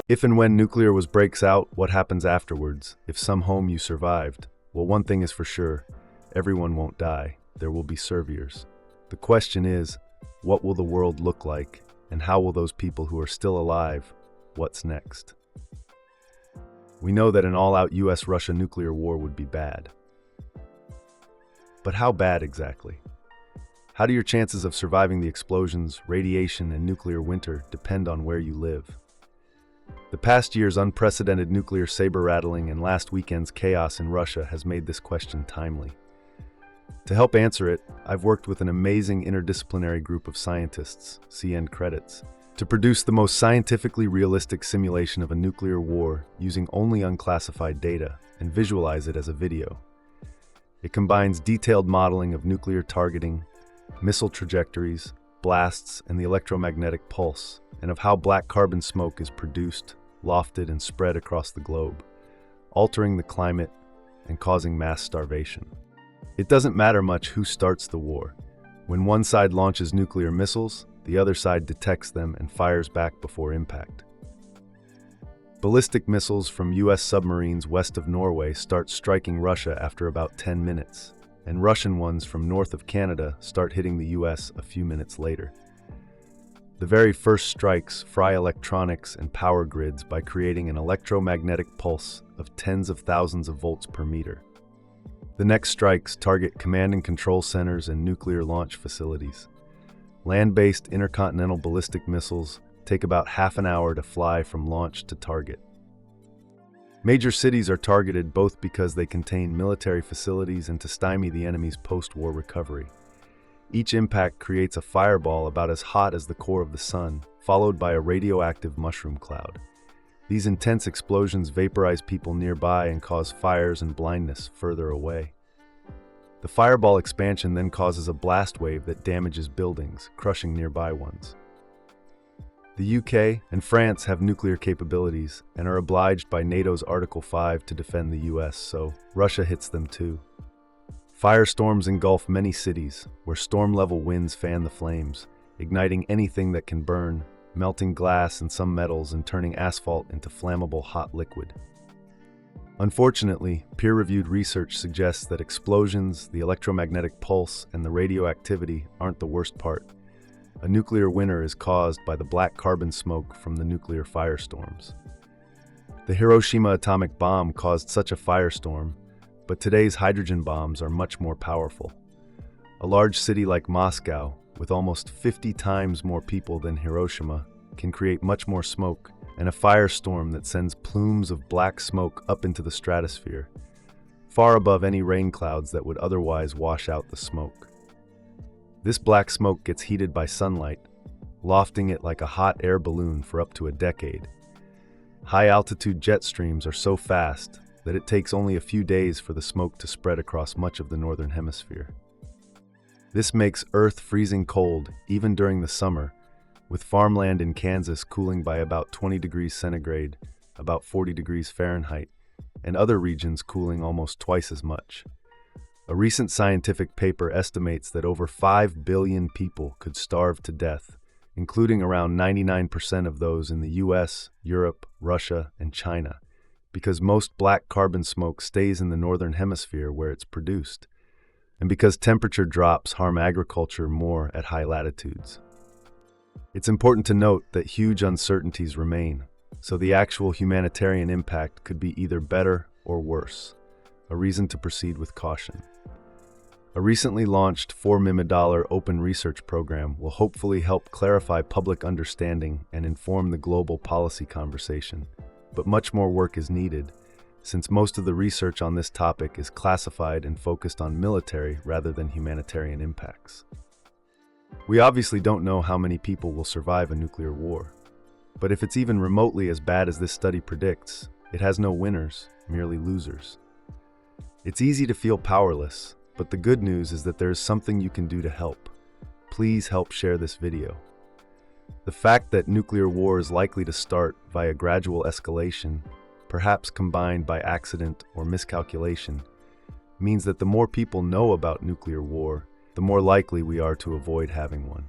If and when nuclear breaks out, what happens afterwards? If some home you survived? Well, one thing is for sure, everyone won't die. There will be survivors. The question is, what will the world look like? And how will those people who are still alive, what's next? We know that an all-out US-Russia nuclear war would be bad. But how bad exactly? How do your chances of surviving the explosions, radiation, and nuclear winter depend on where you live? The past year's unprecedented nuclear saber-rattling and last weekend's chaos in Russia has made this question timely. To help answer it, I've worked with an amazing interdisciplinary group of scientists, see end credits, to produce the most scientifically realistic simulation of a nuclear war using only unclassified data and visualize it as a video. It combines detailed modeling of nuclear targeting, missile trajectories, blasts, and the electromagnetic pulse, and of how black carbon smoke is produced, lofted, and spread across the globe, altering the climate and causing mass starvation. It doesn't matter much who starts the war. When one side launches nuclear missiles, the other side detects them and fires back before impact. Ballistic missiles from US submarines west of Norway start striking Russia after about 10 minutes, and Russian ones from north of Canada start hitting the US a few minutes later. The very first strikes fry electronics and power grids by creating an electromagnetic pulse of tens of thousands of volts per meter. The next strikes target command and control centers and nuclear launch facilities. Land-based intercontinental ballistic missiles take about half an hour to fly from launch to target. Major cities are targeted both because they contain military facilities and to stymie the enemy's post-war recovery. Each impact creates a fireball about as hot as the core of the sun, followed by a radioactive mushroom cloud. These intense explosions vaporize people nearby and cause fires and blindness further away. The fireball expansion then causes a blast wave that damages buildings, crushing nearby ones. The UK and France have nuclear capabilities and are obliged by NATO's Article 5 to defend the US, so Russia hits them too. Firestorms engulf many cities, where storm-level winds fan the flames, igniting anything that can burn, melting glass and some metals and turning asphalt into flammable hot liquid. Unfortunately, peer-reviewed research suggests that explosions, the electromagnetic pulse, and the radioactivity aren't the worst part. A nuclear winter is caused by the black carbon smoke from the nuclear firestorms. The Hiroshima atomic bomb caused such a firestorm, but today's hydrogen bombs are much more powerful. A large city like Moscow, with almost 50 times more people than Hiroshima, can create much more smoke, and a firestorm that sends plumes of black smoke up into the stratosphere, far above any rain clouds that would otherwise wash out the smoke. This black smoke gets heated by sunlight, lofting it like a hot air balloon for up to a decade. High-altitude jet streams are so fast that it takes only a few days for the smoke to spread across much of the northern hemisphere. This makes Earth freezing cold even during the summer, with farmland in Kansas cooling by about 20 degrees centigrade, about 40 degrees Fahrenheit, and other regions cooling almost twice as much. A recent scientific paper estimates that over 5 billion people could starve to death, including around 99% of those in the US, Europe, Russia, and China, because most black carbon smoke stays in the northern hemisphere where it's produced, and because temperature drops harm agriculture more at high latitudes. It's important to note that huge uncertainties remain, so the actual humanitarian impact could be either better or worse, a reason to proceed with caution. A recently launched $4 million open research program will hopefully help clarify public understanding and inform the global policy conversation, but much more work is needed, since most of the research on this topic is classified and focused on military rather than humanitarian impacts. We obviously don't know how many people will survive a nuclear war, but if it's even remotely as bad as this study predicts, it has no winners, merely losers. It's easy to feel powerless, but the good news is that there is something you can do to help. Please help share this video. The fact that nuclear war is likely to start via gradual escalation, perhaps combined by accident or miscalculation, means that the more people know about nuclear war, the more likely we are to avoid having one.